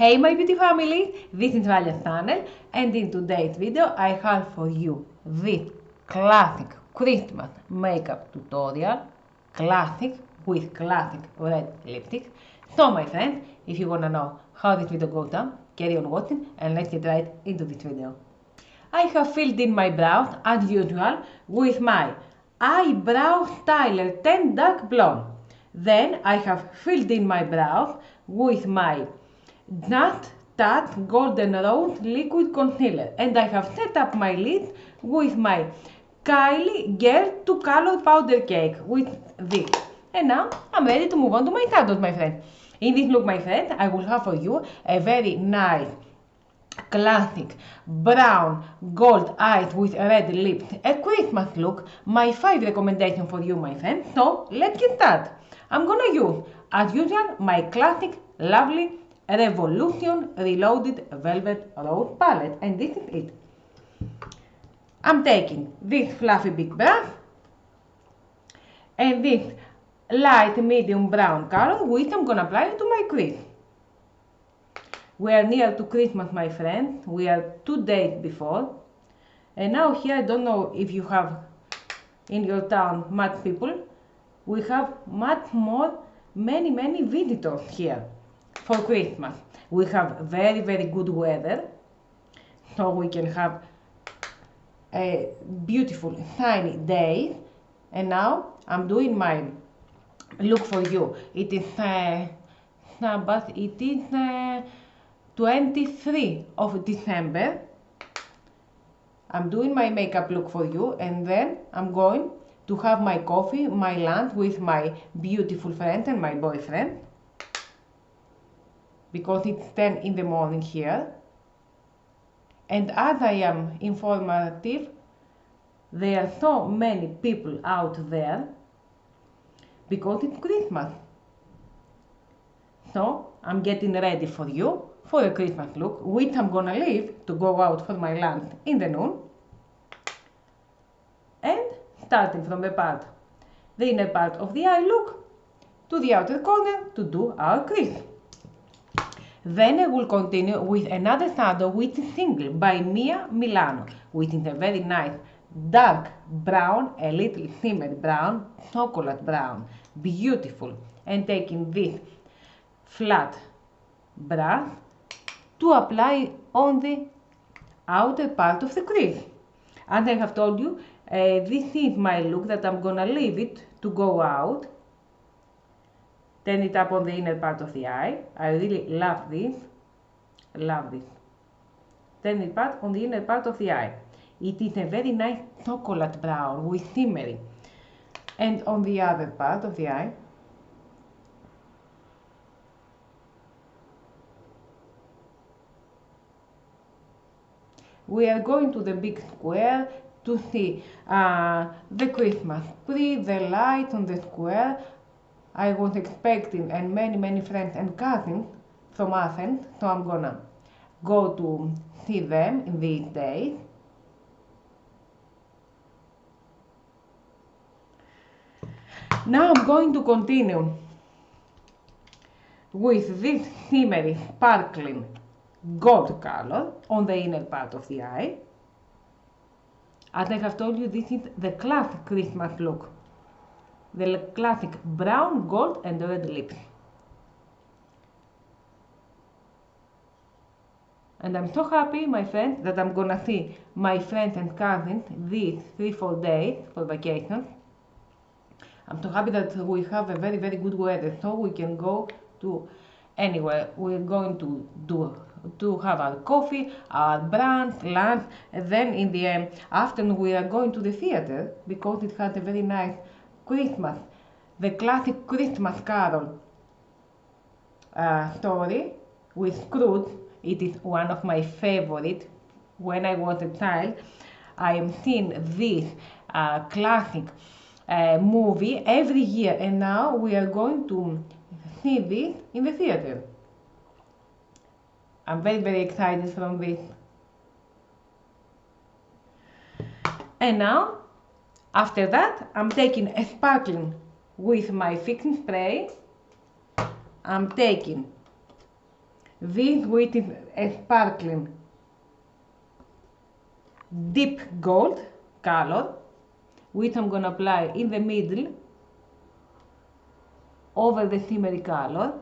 Hey my beauty family, this is VALYA'S channel, and in today's video I have for you this classic Christmas makeup tutorial, classic with classic red lipstick. So my friends, if you wanna know how this video goes down, carry on watching and let's get right into this video. I have filled in my brows as usual with my eyebrow styler 10 dark blonde. Then I have filled in my brows with my Just Touch Golden Rose Liquid Concealer, and I have set up my lids with my Kylie Girl to Color Powder Cake with this. And now I'm ready to move on to my shadows, my friends. In this look, my friends, I will have for you a very nice classic brown gold eyes with red lips, a Christmas look, my 5 recommendation for you, my friends. So let's get started. I'm gonna use, as usual, my classic lovely Revolution Reloaded Velvet Rose palette, and this is it. I'm taking this fluffy big brush and this light medium brown color, which I'm gonna apply to my crease. We are near to Christmas, my friends. We are 2 days before, and now here I don't know if you have in your town much people. We have much more, many visitors here for Christmas. We have very good weather, so we can have a beautiful sunny day. And now I'm doing my look for you. It is Sabbath. It is 23 of December. I'm doing my makeup look for you, and then I'm going to have my coffee, my lunch with my beautiful friend and my boyfriend, because it's 10 in the morning here. And as I am informative, there are so many people out there because it's Christmas. So I'm getting ready for you for a Christmas look, which I'm gonna leave to go out for my lunch in the noon. And starting from the inner part of the eye look to the outer corner to do our crease. Then I will continue with another shadow which is single by Mia Milano, which is a very nice dark brown, a little shimmered brown, chocolate brown, beautiful, and taking this flat brush to apply on the outer part of the crease. As I have told you, this is my look that I'm gonna leave it to go out. Turn it up on the inner part of the eye. I really love this. Turn it back on the inner part of the eye. It is a very nice chocolate brown with shimmery. And on the other part of the eye, we are going to the big square to see the Christmas tree, the light on the square. I was expecting and many friends and cousins from Athens, so I'm gonna go to see them in these days. Now I'm going to continue with this shimmery, sparkling gold color on the inner part of the eye. As I have told you, this is the classic Christmas look. The classic brown, gold and red lips. And I'm so happy, my friends, that I'm gonna see my friends and cousins these 3-4 days for vacation. I'm so happy that we have a very good weather, so we can go to anywhere. We're going to have our coffee, our brunch, lunch, and then in the afternoon we are going to the theater because it has a very nice Christmas, the classic Christmas Carol story with Scrooge. It is one of my favorites. When I was a child, I am seeing this classic movie every year, and now we are going to see this in the theater. I'm very excited from this. And now, after that, I'm taking a sparkling with my fixing spray. I'm taking This with a sparkling deep gold color, which I'm gonna apply in the middle over the shimmery color.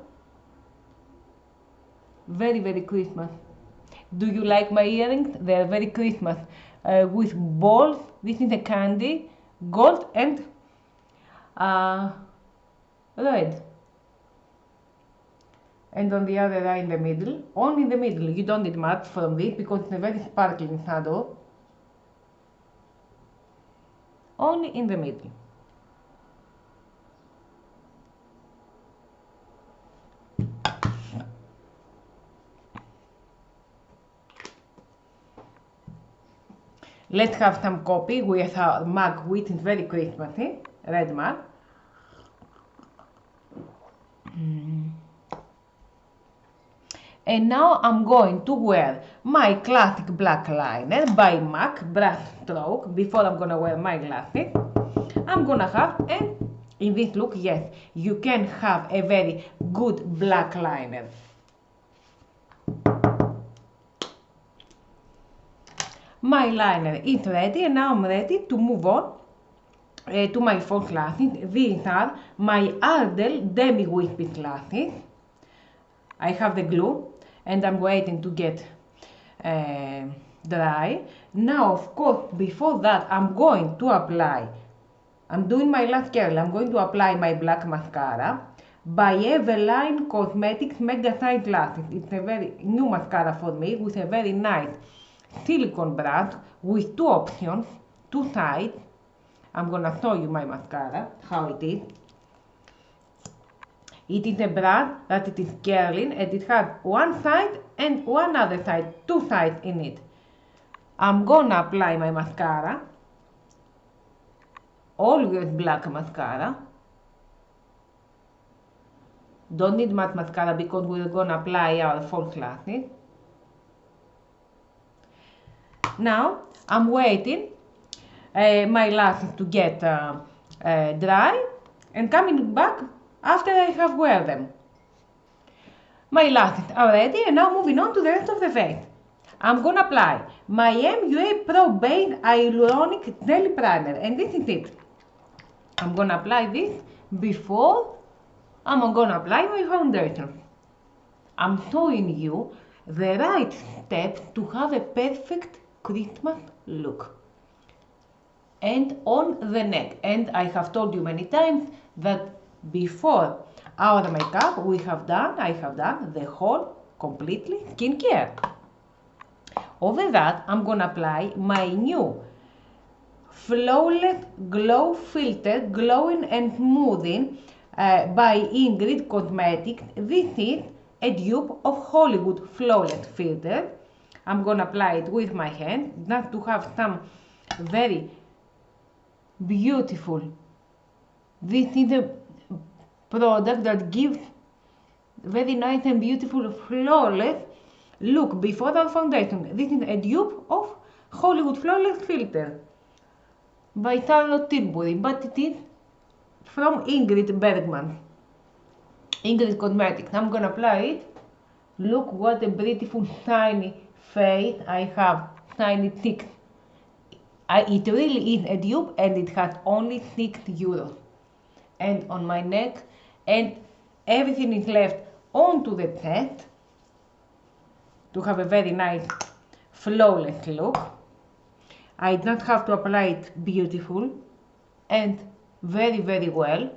Very, very Christmas. Do you like my earrings? They're very Christmas. With balls, this is a candy, gold and red. And on the other eye in the middle, only in the middle. You don't need much from this because it's a very sparkling shadow. Only in the middle. Let's have some coffee with our mug, which is very Christmassy, red mug. And now I'm going to wear my classic black liner by MAC brush stroke. Before I'm gonna wear my glasses, I'm gonna have, and in this look, yes, you can have a very good black liner. My liner is ready, and now I'm ready to move on to my false glasses. These are my Ardell Demi Wispy glasses. I have the glue and I'm waiting to get dry. Now, of course, before that, I'm going to apply, I'm doing my last curl, I'm going to apply my black mascara by Eveline Cosmetics Mega Size Glasses. It's a very new mascara for me with a very nice silicone brush with two options, two sides. I'm gonna show you my mascara, how it is. It is a brush that it is curling and it has one side and one other side, two sides in it. I'm gonna apply my mascara, always black mascara. Don't need much mascara because we're gonna apply our false lashes. Now I'm waiting my lashes to get dry and coming back after I have wear them. My lashes are ready and now moving on to the rest of the face. I'm gonna apply my MUA Pro Base Hyaluronic Jelly Primer and this is it. I'm gonna apply this before I'm gonna apply my foundation. I'm showing you the right steps to have a perfect Christmas look. And on the neck, and I have told you many times that before our makeup I have done the whole completely skincare. Over that I'm gonna apply my new Flawless Glow Filter Glowing and Smoothing by Ingrid Cosmetics. This is a dupe of Hollywood Flawless Filter. I'm gonna apply it with my hand just to have some very beautiful. This is a product that gives very nice and beautiful flawless look before our foundation. This is a dupe of Hollywood Flawless Filter by Charlotte Tilbury, but it is from Ingrid Bergman, Ingrid Cosmetics. I'm gonna apply it. Look what a beautiful shiny face I have, shiny cheeks. It really is a dupe and it has only €6. And on my neck, and everything is left onto the chest to have a very nice flawless look. I just have to apply it beautiful and very, very well.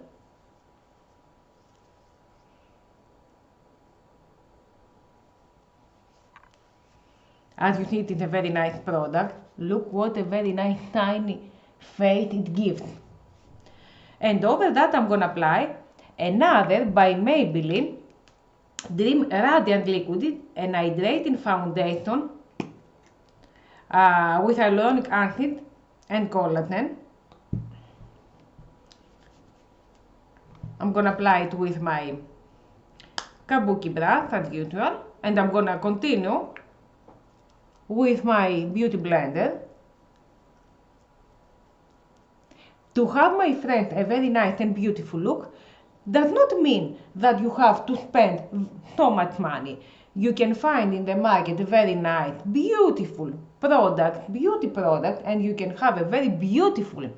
As you see, it is a very nice product. Look what a very nice shiny face it gives. And over that I'm gonna apply another by Maybelline Dream Radiant Liquid, an hydrating foundation with hyaluronic acid and collagen. I'm gonna apply it with my kabuki brush as usual, and I'm gonna continue with my beauty blender. To have, my friends, a very nice and beautiful look does not mean that you have to spend so much money. you can find in the market a very nice, beautiful product, beauty product, and you can have a very beautiful,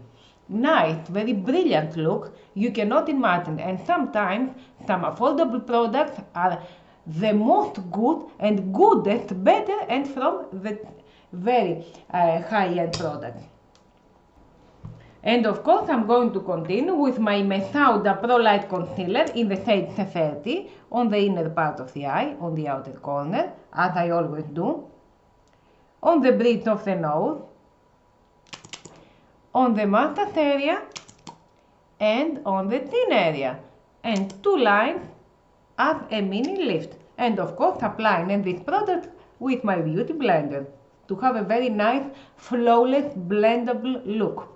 nice, very brilliant look you cannot imagine. And sometimes some affordable products are the most good and goodest, better, and from the very high-end products. And of course, I'm going to continue with my Methauda Pro Light Concealer in the shade 30 on the inner part of the eye, on the outer corner, as I always do, on the bridge of the nose, on the mustache area, and on the chin area, and two lines as a mini lift. And of course, applying this product with my beauty blender to have a very nice, flawless, blendable look.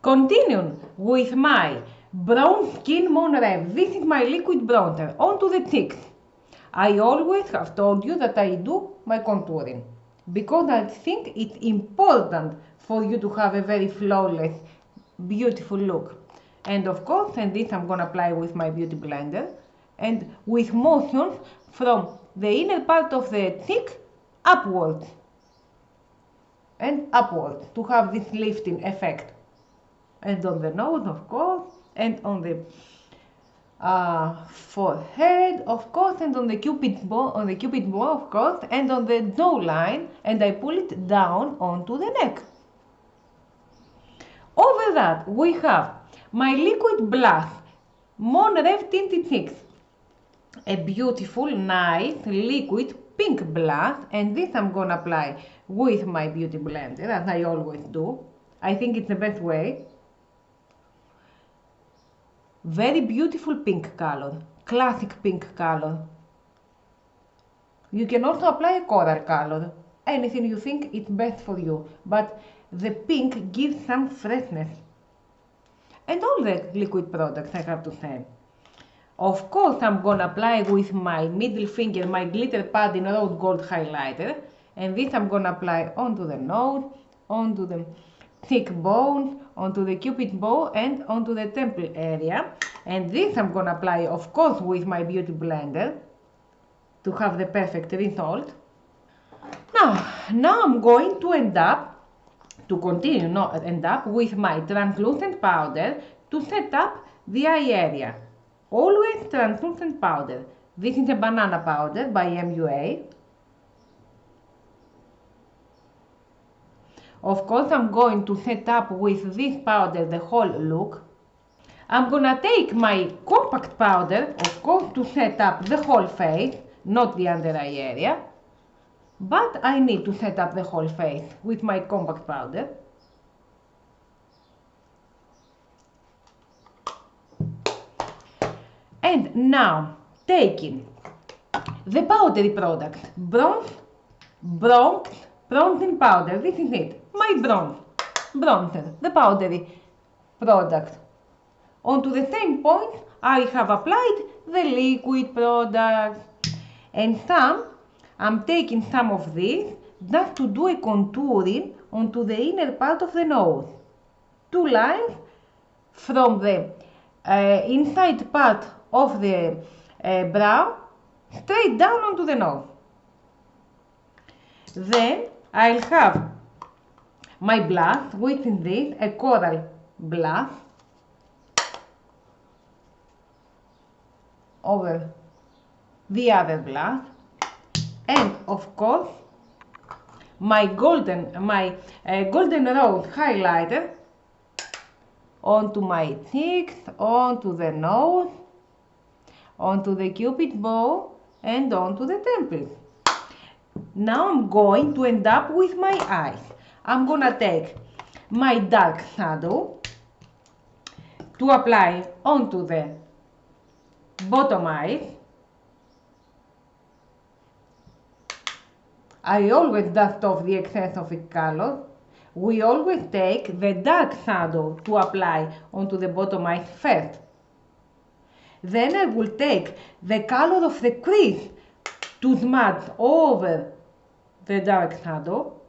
Continuing with my Brown Skin Mon Rêve. This is my liquid bronzer onto the cheeks. I always have told you that I do my contouring because I think it's important for you to have a very flawless, beautiful look. And of course, and this I'm gonna apply with my beauty blender and with motions from the inner part of the cheek upwards and upwards to have this lifting effect. And on the nose, of course, and on the forehead, of course, and on the cupid's bow, of course, and on the jawline, and I pull it down onto the neck. Over that, we have my liquid blush, Mon Rêve Tinted Cheeks, a beautiful, nice, liquid pink blush, and this I'm gonna apply with my beauty blender, as I always do. I think it's the best way. Very beautiful pink color, classic pink color. You can also apply a coral color, anything you think is best for you, but the pink gives some freshness. And all the liquid products, I have to say. Of course, I'm gonna apply with my middle finger my glitter padding rose gold highlighter, and this I'm gonna apply onto the nose, onto the cheekbones, onto the cupid's bow, and onto the temple area. And this I'm gonna apply, of course, with my beauty blender to have the perfect result. Now I'm going to end up with my translucent powder to set up the eye area. Always translucent powder. This is a banana powder by MUA. Of course, I'm going to set up with this powder the whole look. I'm gonna take my compact powder, of course, to set up the whole face, not the under eye area. But I need to set up the whole face with my compact powder. And now, taking the powdery product, bronzing powder, this is it, my bronzer, the powdery product. Onto the same point, I have applied the liquid product. And I'm taking some of this just to do a contouring onto the inner part of the nose. Two lines from the inside part of the brow straight down onto the nose. Then I'll have my blush, which is this, a coral blush, over the other blush, and of course my golden rose highlighter onto my cheeks, onto the nose, onto the cupid's bow, and onto the temples. Now I'm going to end up with my eyes. I'm gonna take my dark shadow to apply onto the bottom eyes. I always dust off the excess of its color. We always take the dark shadow to apply onto the bottom eyes first. Then I will take the color of the crease to smudge over the dark shadow.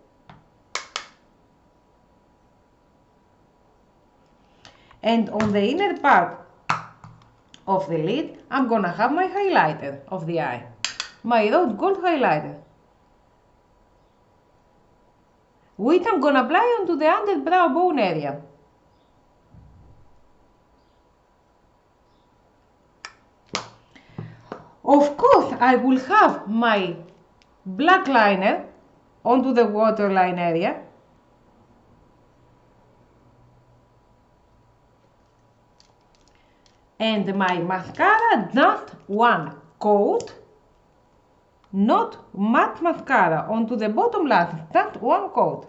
And on the inner part of the lid, I'm gonna have my highlighter of the eye. my rose gold highlighter, which I'm gonna apply onto the underbrow bone area. Of course, I will have my black liner onto the waterline area. And my mascara, just one coat, not matte mascara, onto the bottom lashes, just one coat.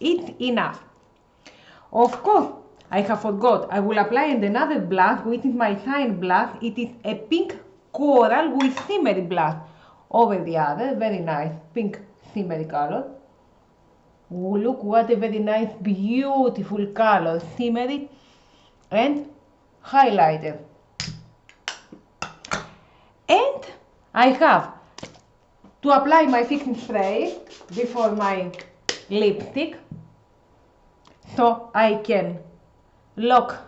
It's enough. Of course, I have forgot, I will apply another blush, which is my shine blush. It is a pink coral with shimmery blush over the other, very nice pink shimmery color. Oh, look what a very nice, beautiful color, shimmery and highlighter. And I have to apply my fixing spray before my lipstick, so I can lock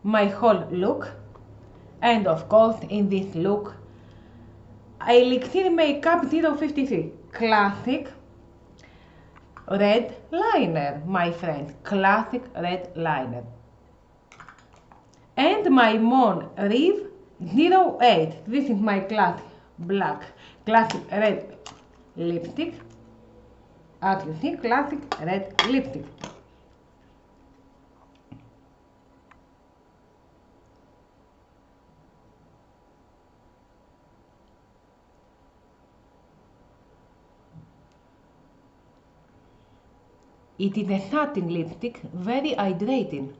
my whole look. And of course, in this look, Elixir Makeup 053 classic red liner, my friends, classic red liner. And my Mon Rive 08, this is my classic black, classic red lipstick. As you see, classic red lipstick. It is a satin lipstick, very hydrating.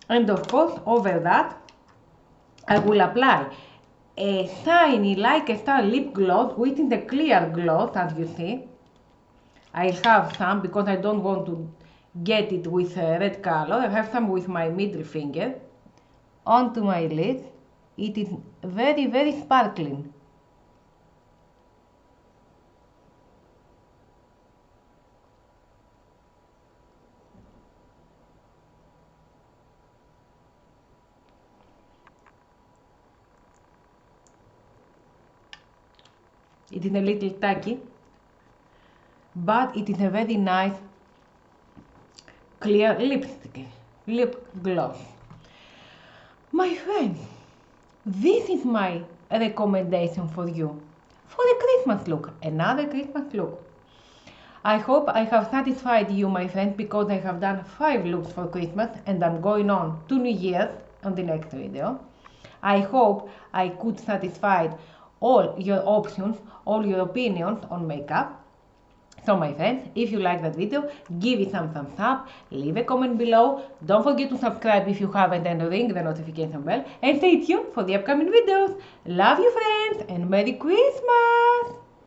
And of course, over that, I will apply a shiny like a star lip gloss, which is a clear gloss, as you see. I have some because I don't want to get it with a red color. I have some with my middle finger onto my lids. It is very, very sparkling. It is a little tacky, but it is a very nice clear lipstick, lip gloss. My friends, this is my recommendation for you for a Christmas look, another Christmas look. I hope I have satisfied you, my friends, because I have done 5 looks for Christmas and I'm going on to New Year's on the next video. I hope I could satisfy all your options, all your opinions on makeup. So my friends, if you like that video, give it some thumbs up, leave a comment below, don't forget to subscribe if you haven't and ring the notification bell, and stay tuned for the upcoming videos. Love you friends and Merry Christmas!